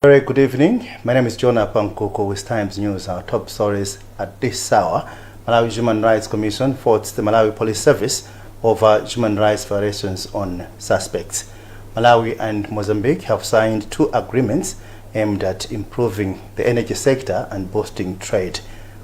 Very good evening. My name is Jonah Pankoko with Times News. Our top stories at this hour. Malawi Human Rights Commission faults the Malawi Police Service over human rights violations on suspects. Malawi and Mozambique have signed 2 agreements aimed at improving the energy sector and boosting trade.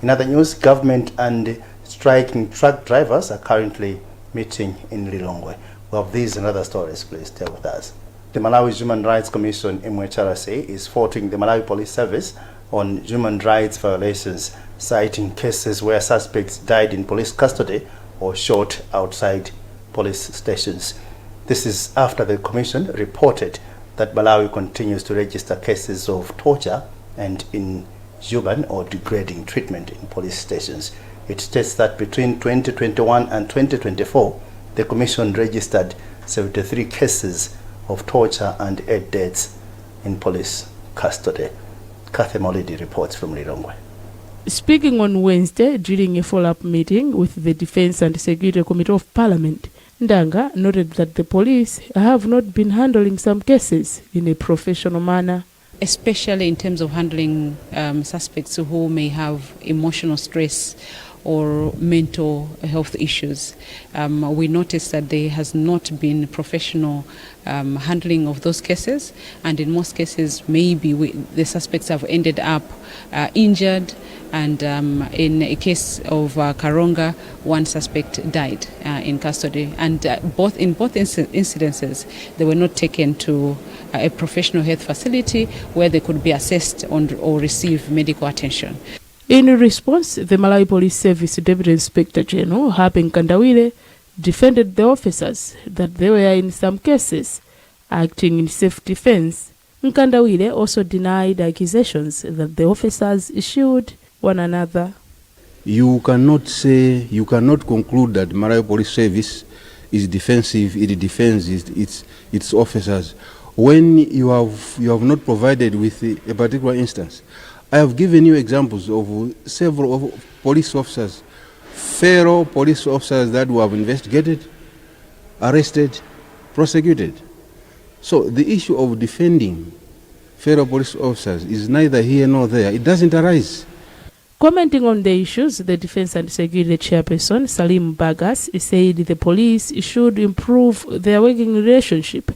In other news, government and striking truck drivers are currently meeting in Lilongwe. We have these and other stories. Please stay with us. The Malawi Human Rights Commission, MHRC, is faulting the Malawi Police Service on human rights violations, citing cases where suspects died in police custody or shot outside police stations. This is after the Commission reported that Malawi continues to register cases of torture and inhuman or degrading treatment in police stations. It states that between 2021 and 2024, the Commission registered 73 cases of torture and 8 deaths in police custody. Kathy Molidi reports from Lirongwe. Speaking on Wednesday during a follow-up meeting with the Defense and Security Committee of Parliament, Ndanga noted that the police have not been handling some cases in a professional manner. Especially in terms of handling suspects who may have emotional stress or mental health issues. We noticed that there has not been professional handling of those cases, and in most cases maybe the suspects have ended up injured, and in a case of Karonga, one suspect died in custody, and in both incidences they were not taken to a professional health facility where they could be assessed or receive medical attention. In response, the Malawi Police Service Deputy Inspector General Haben Kandawire defended the officers that they were in some cases acting in self-defense. Nkandawire also denied accusations that the officers issued one another. You cannot conclude that Malawi Police Service is defensive, it defends its officers when you have not provided with a particular instance. I have given you examples of several police officers, fellow police officers that were investigated, arrested, prosecuted. So the issue of defending fellow police officers is neither here nor there. It doesn't arise. Commenting on the issues, the Defense and Security Chairperson, Salim Bagas, said the police should improve their working relationship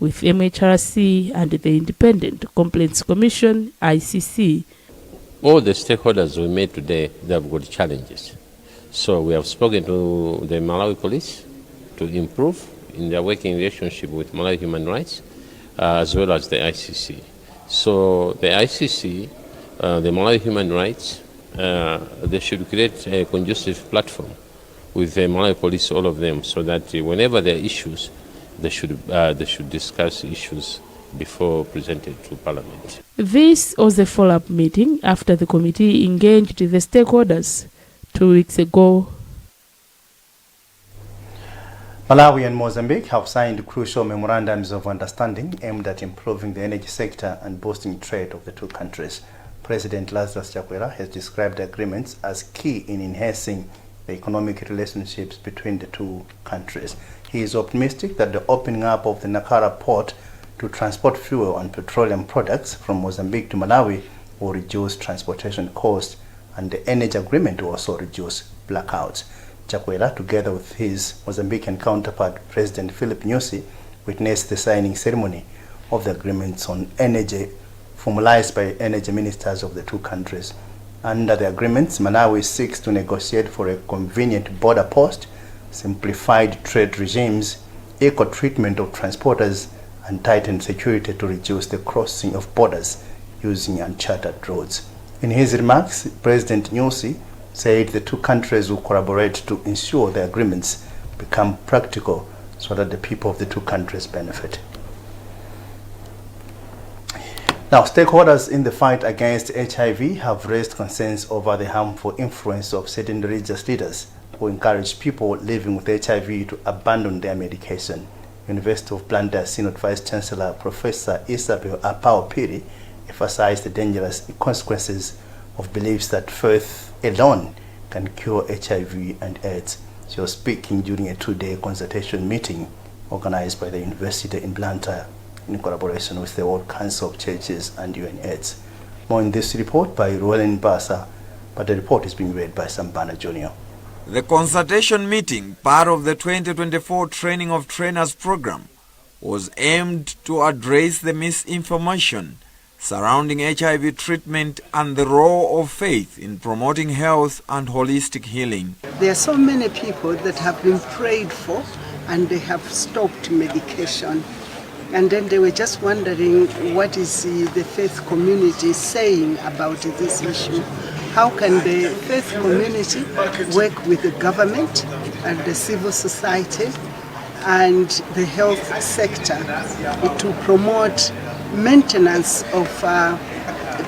with MHRC and the Independent Complaints Commission, ICC. All the stakeholders we met today, they have got challenges. So we have spoken to the Malawi Police to improve in their working relationship with Malawi Human Rights, as well as the ICC. So the ICC, the Malawi Human Rights, they should create a conducive platform with the Malawi Police, all of them, so that whenever there are issues, they should discuss issues before presented to Parliament. This was a follow-up meeting after the committee engaged the stakeholders 2 weeks ago. Malawi and Mozambique have signed crucial memorandums of understanding aimed at improving the energy sector and boosting trade of the 2 countries. President Lazarus Chakwera has described the agreements as key in enhancing the economic relationships between the 2 countries. He is optimistic that the opening up of the Nakara port to transport fuel and petroleum products from Mozambique to Malawi will reduce transportation costs, and the energy agreement will also reduce blackouts. Chakwera, together with his Mozambican counterpart, President Philip Nyusi, witnessed the signing ceremony of the agreements on energy formalized by energy ministers of the 2 countries. Under the agreements, Malawi seeks to negotiate for a convenient border post, simplified trade regimes, equal treatment of transporters, and tightened security to reduce the crossing of borders using uncharted roads. In his remarks, President Nyusi said the 2 countries will collaborate to ensure the agreements become practical so that the people of the 2 countries benefit. Now, stakeholders in the fight against HIV have raised concerns over the harmful influence of certain religious leaders who encourage people living with HIV to abandon their medication. University of Blantyre Synod Vice Chancellor Professor Isabel Apao Piri emphasized the dangerous consequences of beliefs that faith alone can cure HIV and AIDS. She was speaking during a 2-day consultation meeting organized by the university in Blantyre in collaboration with the World Council of Churches and UNAIDS. More in this report by Ruelen Basa, but the report is being read by Sambana Jr. The consultation meeting, part of the 2024 Training of Trainers program, was aimed to address the misinformation surrounding HIV treatment and the role of faith in promoting health and holistic healing. There are so many people that have been prayed for and they have stopped medication. And then they were just wondering, what is the faith community saying about this issue? How can the faith community work with the government and the civil society and the health sector to promote maintenance of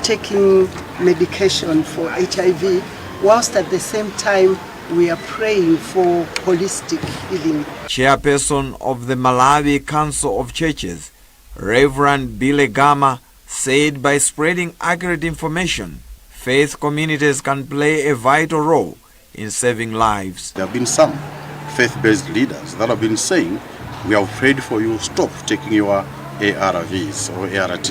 taking medication for HIV, whilst at the same time we are praying for holistic healing. Chairperson of the Malawi Council of Churches, Reverend Bile Gama, said by spreading accurate information, faith communities can play a vital role in saving lives. There have been some faith-based leaders that have been saying, we have prayed for you, stop taking your ARVs or ART,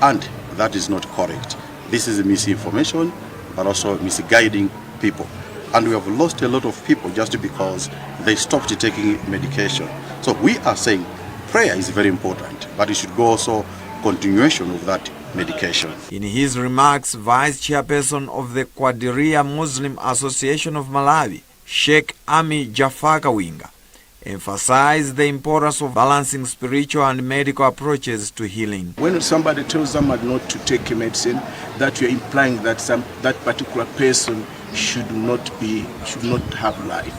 and that is not correct. This is misinformation, but also misguiding people. And we have lost a lot of people just because they stopped taking medication. So we are saying prayer is very important, but it should go also continuation of that medication. In his remarks, Vice Chairperson of the Qadiria Muslim Association of Malawi, Sheikh Ami Jafar Kawinga, emphasized the importance of balancing spiritual and medical approaches to healing. When somebody tells someone not to take medicine, that you're implying that that particular person should not have life.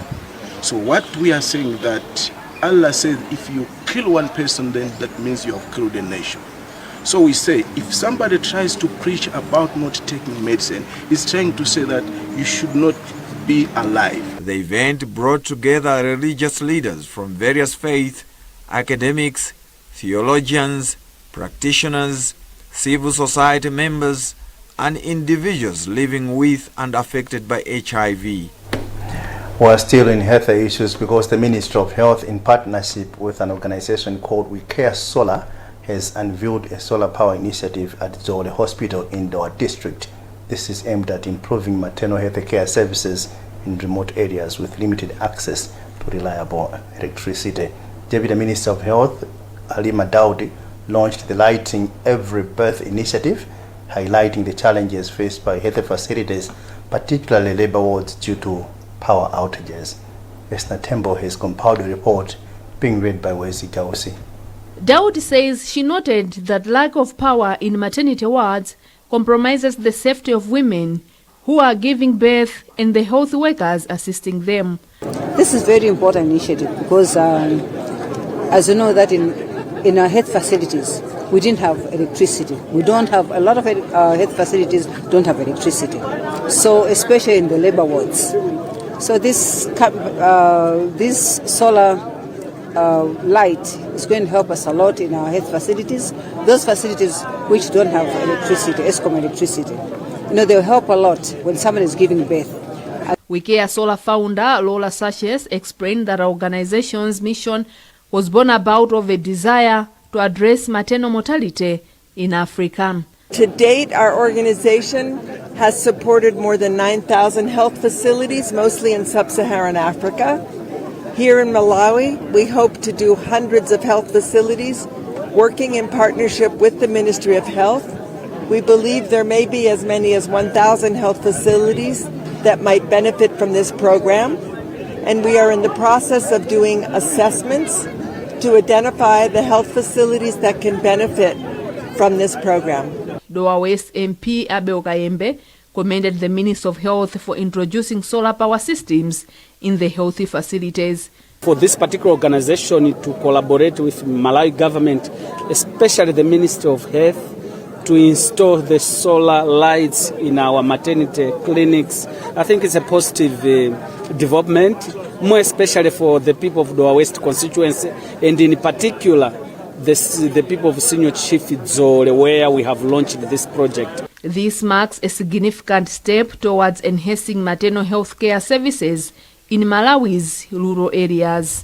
So what we are saying, that Allah said if you kill one person, then that means you have killed a nation. So we say if somebody tries to preach about not taking medicine, he's trying to say that you should not be alive. The event brought together religious leaders from various faiths, academics, theologians, practitioners, civil society members, and individuals living with and affected by HIV. We're still in health issues because the Ministry of Health, in partnership with an organization called We Care Solar, has unveiled a solar power initiative at Zomwe Hospital in Dowa District. This is aimed at improving maternal health care services in remote areas with limited access to reliable electricity. Deputy Minister of Health, Halima Daudi, launched the Lighting Every Birth initiative, highlighting the challenges faced by health facilities, particularly labor wards, due to power outages. Esna Tembo has compiled a report being read by Wezi Gausi. Daudi says she noted that lack of power in maternity wards compromises the safety of women who are giving birth and the health workers assisting them. This is a very important initiative because, as you know, that in our health facilities, we didn't have electricity. We don't have, a lot of health facilities don't have electricity. So, especially in the labor wards. So this solar light is going to help us a lot in our health facilities. Those facilities which don't have electricity, ESCOM electricity, they'll help a lot when someone is giving birth. We Care Solar founder Lola Sashes explained that our organization's mission was born about of a desire to address maternal mortality in Africa. To date, our organization has supported more than 9,000 health facilities, mostly in sub-Saharan Africa. Here in Malawi, we hope to do hundreds of health facilities, working in partnership with the Ministry of Health. We believe there may be as many as 1,000 health facilities that might benefit from this program. And we are in the process of doing assessments to identify the health facilities that can benefit from this program. Dowa West MP Abel Kayembe commended the Minister of Health for introducing solar power systems in the healthy facilities. For this particular organization to collaborate with Malawi government, especially the Ministry of Health, to install the solar lights in our maternity clinics, I think it's a positive development, more especially for the people of Dowa West constituency, and in particular the people of Senior Chief Zomwe, where we have launched this project. This marks a significant step towards enhancing maternal health care services in Malawi's rural areas.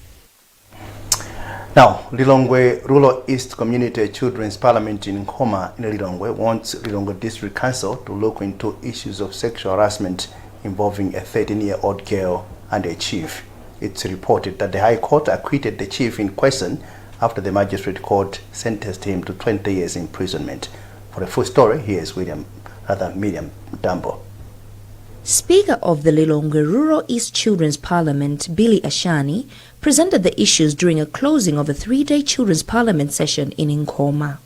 Now, Lilongwe Rural East Community Children's Parliament in Nkoma in Lilongwe wants Lilongwe District Council to look into issues of sexual harassment involving a 13-year-old girl and a chief. It's reported that the High Court acquitted the chief in question after the Magistrate Court sentenced him to 20 years imprisonment. For a full story, here's Miriam Dambo. Speaker of the Lilongwe Rural East Children's Parliament, Billy Ashani, presented the issues during a closing of a 3-day Children's Parliament session in Nkoma.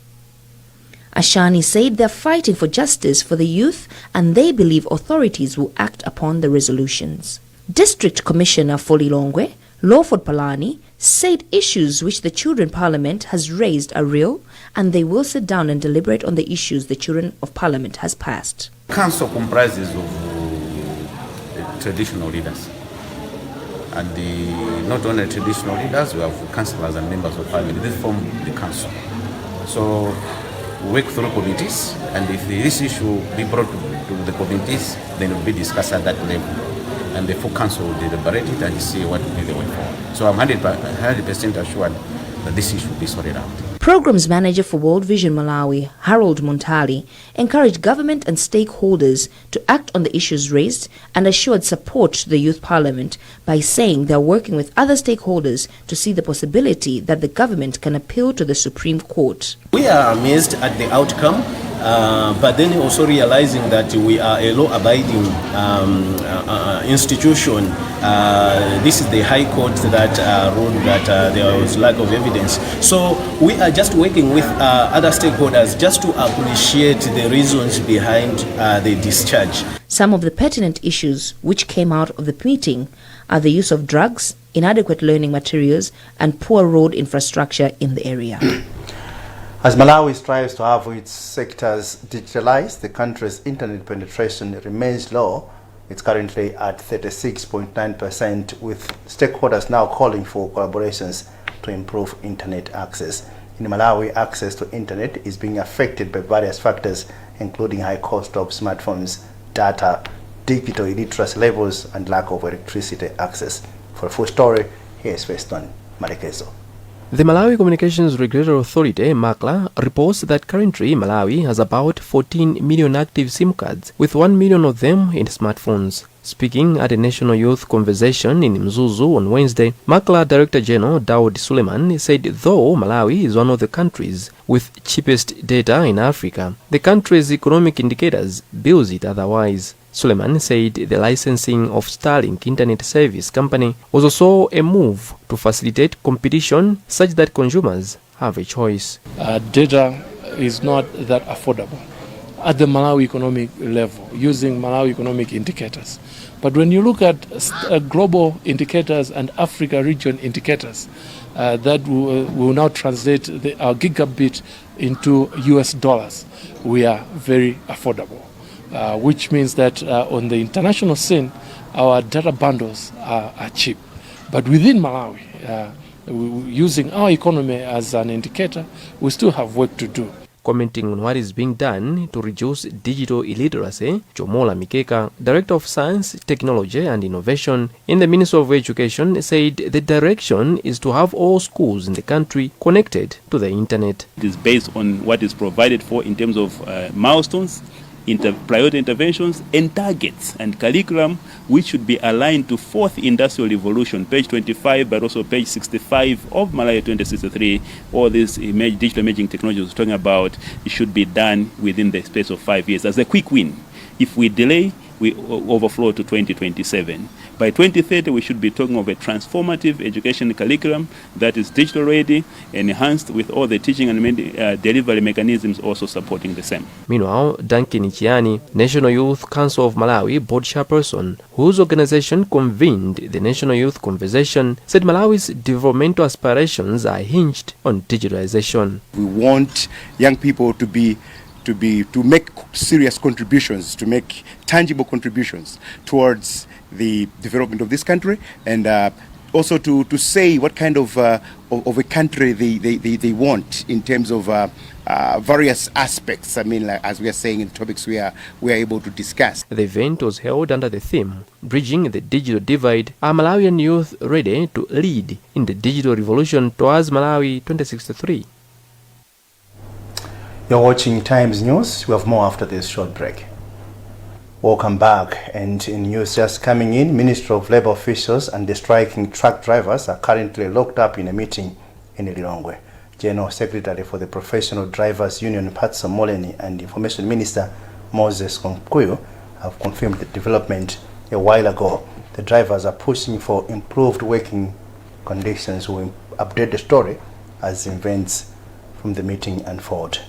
Ashani said they're fighting for justice for the youth and they believe authorities will act upon the resolutions. District Commissioner for Lilongwe, Lawford Palani, said issues which the Children Parliament has raised are real and they will sit down and deliberate on the issues the Children of Parliament has passed. Council comprises of traditional leaders, and not only traditional leaders, we have councillors and members of parliament. This form the council. So we work through committees, and if this issue be brought to the committees, then it will be discussed at that level, and the full council will deliberate it and see what will be the way forward. So I'm 100% assured that this issue will be sorted out. Programs Manager for World Vision Malawi, Harold Montali, encouraged government and stakeholders to act on the issues raised and assured support to the Youth Parliament by saying they are working with other stakeholders to see the possibility that the government can appeal to the Supreme Court. We are amazed at the outcome, but then also realizing that we are a law-abiding institution. This is the High Court that ruled that there was lack of evidence. So we are just working with other stakeholders just to appreciate the reasons behind the discharge. Some of the pertinent issues which came out of the meeting are the use of drugs, inadequate learning materials, and poor road infrastructure in the area. As Malawi strives to have its sectors digitalized, the country's internet penetration remains low. It's currently at 36.9%, with stakeholders now calling for collaborations to improve internet access. In Malawi, access to internet is being affected by various factors, including high cost of smartphones, data, digital illiteracy levels, and lack of electricity access. For a full story, here's Weston Marekezo. The Malawi Communications Regulatory Authority, MACLA, reports that currently Malawi has about 14 million active SIM cards, with 1 million of them in smartphones. Speaking at a National Youth Conversation in Mzuzu on Wednesday, MACLA Director General Daud Suleiman said though Malawi is one of the countries with cheapest data in Africa, the country's economic indicators bills it otherwise. Suleiman said the licensing of Starlink Internet Service Company was also a move to facilitate competition such that consumers have a choice. Data is not that affordable at the Malawi economic level using Malawi economic indicators. But when you look at global indicators and Africa region indicators, that will now translate our gigabit into US dollars, we are very affordable. Which means that on the international scene, our data bundles are cheap. But within Malawi, using our economy as an indicator, we still have work to do. Commenting on what is being done to reduce digital illiteracy, Jomola Mikeka, Director of Science, Technology and Innovation in the Ministry of Education, said the direction is to have all schools in the country connected to the internet. It is based on what is provided for in terms of milestones, priority interventions and targets and curriculum which should be aligned to fourth industrial revolution, page 25 but also page 65 of Malawi 2063. All these digital imaging technologies we're talking about, it should be done within the space of 5 years as a quick win. If we delay, we overflow to 2027. By 2030, we should be talking of a transformative education curriculum that is digital ready, enhanced with all the teaching and delivery mechanisms also supporting the same. Meanwhile, Duncan Ichiani, National Youth Council of Malawi board chairperson, whose organization convened the National Youth Conversation, said Malawi's developmental aspirations are hinged on digitalization. We want young people to make serious contributions, to make tangible contributions towards the development of this country, and also to say what kind of a country they want in terms of various aspects. I mean, like, as we are saying in topics we are able to discuss. The event was held under the theme, Bridging the Digital Divide, Are Malawian Youth Ready to Lead in the Digital Revolution Towards Malawi 2063? You're watching Times News. We have more after this short break. Welcome back. And in news just coming in, Ministry of Labour officials and the striking truck drivers are currently locked up in a meeting in Lilongwe. General Secretary for the Professional Drivers Union Patson Moleni and Information Minister Moses Konkuyo have confirmed the development a while ago. The drivers are pushing for improved working conditions. We'll update the story as events from the meeting unfold.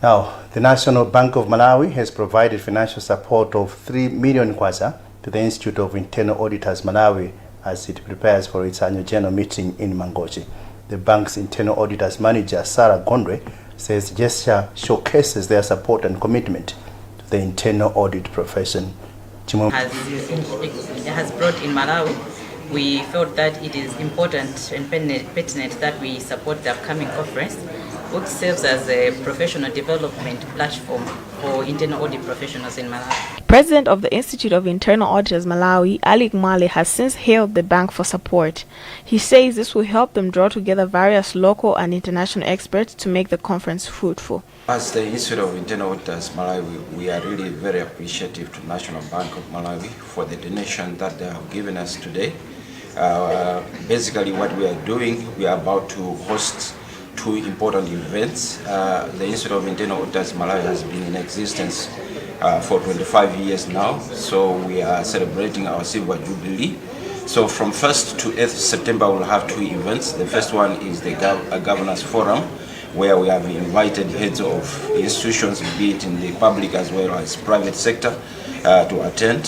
Now, the National Bank of Malawi has provided financial support of 3 million kwacha to the Institute of Internal Auditors Malawi as it prepares for its annual general meeting in Mangochi. The bank's internal auditors manager, Sarah Gondwe, says the gesture showcases their support and commitment to the internal audit profession. Has brought in Malawi, we felt that it is important and pertinent that we support the upcoming conference, which serves as a professional development platform for internal audit professionals in Malawi. President of the Institute of Internal Auditors Malawi, Ali Kumalawi, has since hailed the bank for support. He says this will help them draw together various local and international experts to make the conference fruitful. As the Institute of Internal Auditors Malawi, we are really very appreciative to National Bank of Malawi for the donation that they have given us today. Basically what we are doing, we are about to host 2 important events. The Institute of Internal Auditors Malawi has been in existence for 25 years now, so we are celebrating our silver jubilee. So from 1st to 8th September we'll have 2 events. The first one is the Governance Forum, where we have invited heads of institutions, be it in the public as well as private sector, to attend.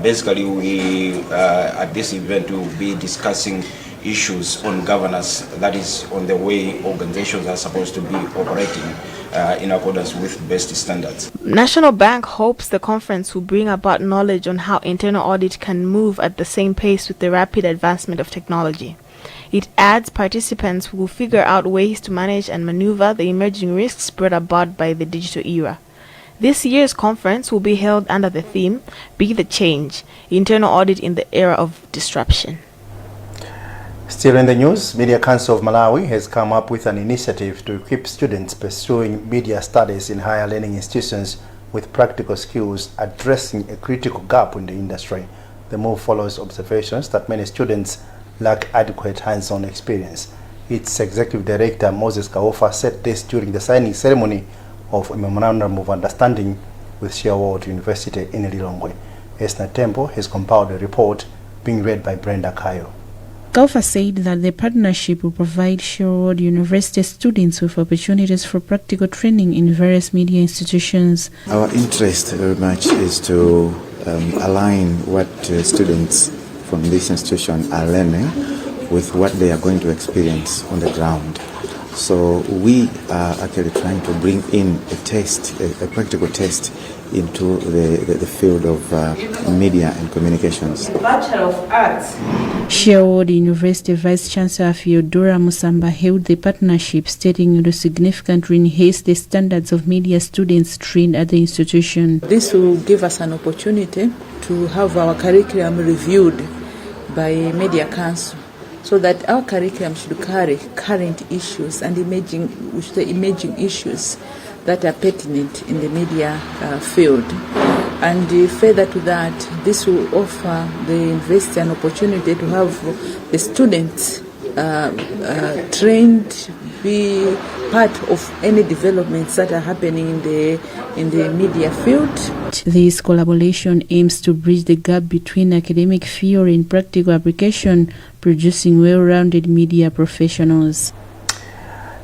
Basically, we at this event will be discussing issues on governance, that is on the way organizations are supposed to be operating in accordance with best standards. National Bank hopes the conference will bring about knowledge on how internal audit can move at the same pace with the rapid advancement of technology. It adds participants will figure out ways to manage and maneuver the emerging risks brought about by the digital era. This year's conference will be held under the theme, Be the Change, Internal Audit in the Era of Disruption. Still in the news, Media Council of Malawi has come up with an initiative to equip students pursuing media studies in higher learning institutions with practical skills, addressing a critical gap in the industry. The move follows observations that many students lack adequate hands-on experience. Its Executive Director, Moses Kaofa, said this during the signing ceremony of a Memorandum of Understanding with Sherwood University in Lilongwe. Esna Temple has compiled a report being read by Brenda Kayo. Kaofa said that the partnership will provide Sherwood University students with opportunities for practical training in various media institutions. Our interest very much is to align what students from this institution are learning with what they are going to experience on the ground. So we are actually trying to bring in a test, a practical test into the field of media and communications. Bachelor of Arts. Sherwood University Vice Chancellor Theodora Musamba hailed the partnership, stating it will significantly enhance the standards of media students trained at the institution. This will give us an opportunity to have our curriculum reviewed by Media Council, so that our curriculum should carry current issues and emerging issues that are pertinent in the media field. And further to that, this will offer the university an opportunity to have the students trained, be part of any developments that are happening in the media field. This collaboration aims to bridge the gap between academic theory and practical application, producing well-rounded media professionals.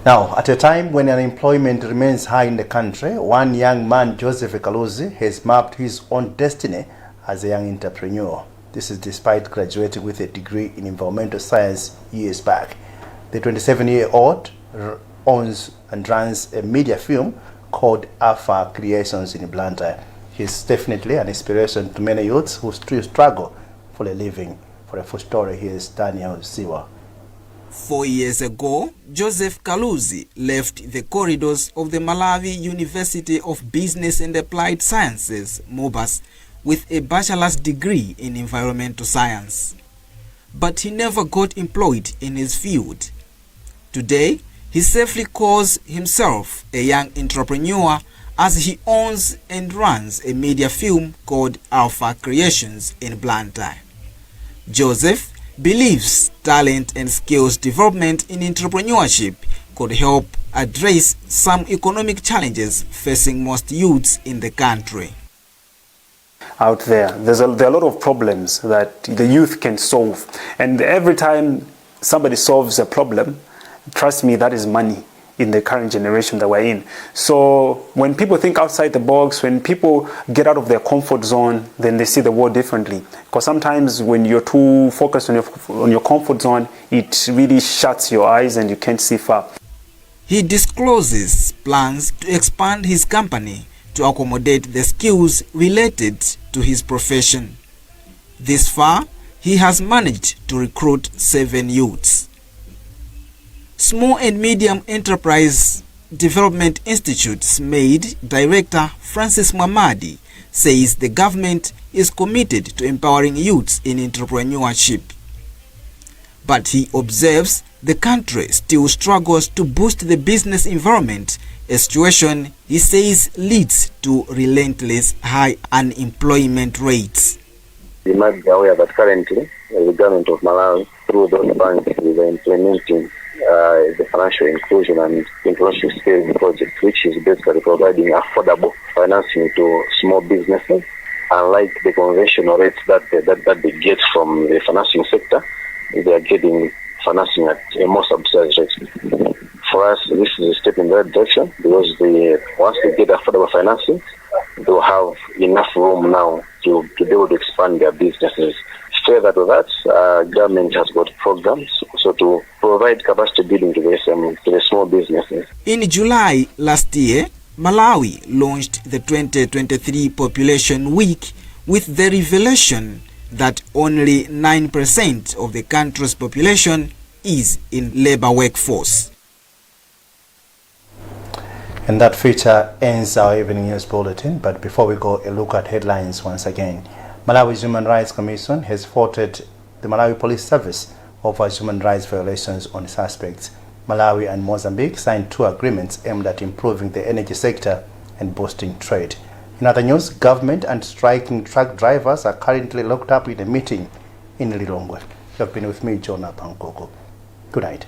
Now, at a time when unemployment remains high in the country, one young man, Joseph Kaluzi, has mapped his own destiny as a young entrepreneur. This is despite graduating with a degree in environmental science years back. The 27-year-old owns and runs a media film called Alpha Creations in Blantyre. He is definitely an inspiration to many youths who still struggle for a living. For a full story, here's Daniel Ziwa. 4 years ago, Joseph Kaluzi left the corridors of the Malawi University of Business and Applied Sciences, MOBAS, with a bachelor's degree in environmental science. But he never got employed in his field. Today, he safely calls himself a young entrepreneur as he owns and runs a media film called Alpha Creations in Blantyre. Joseph believes talent and skills development in entrepreneurship could help address some economic challenges facing most youths in the country. Out there, there are a lot of problems that the youth can solve, and every time somebody solves a problem, trust me, that is money in the current generation that we're in. So when people think outside the box, when people get out of their comfort zone, then they see the world differently. Because sometimes when you're too focused on your comfort zone, it really shuts your eyes and you can't see far. He discloses plans to expand his company to accommodate the skills related to his profession. This far, he has managed to recruit 7 youths. Small and Medium Enterprise Development Institute SMAID Director Francis Mwamadi says the government is committed to empowering youths in entrepreneurship. But he observes the country still struggles to boost the business environment, a situation he says leads to relentless high unemployment rates. You might be aware that currently the government of Malawi, through those banks, is implementing the financial inclusion and international scale project, which is basically providing affordable financing to small businesses. Unlike the conventional rates that they get from the financing sector, they are getting financing at a more subsidized rate. For us, this is a step in the right direction because once they get affordable financing, they'll have enough room now to be able to expand their businesses. Further to that, government has got programs to provide capacity building to the small businesses. In July last year, Malawi launched the 2023 Population Week with the revelation that only 9% of the country's population is in labor workforce. And that feature ends our evening news bulletin. But before we go, a look at headlines once again. Malawi's Human Rights Commission has faulted the Malawi Police Service over human rights violations on suspects. Malawi and Mozambique signed 2 agreements aimed at improving the energy sector and boosting trade. In other news, government and striking truck drivers are currently locked up in a meeting in Lilongwe. You have been with me, Jonah Pankoko. Good night.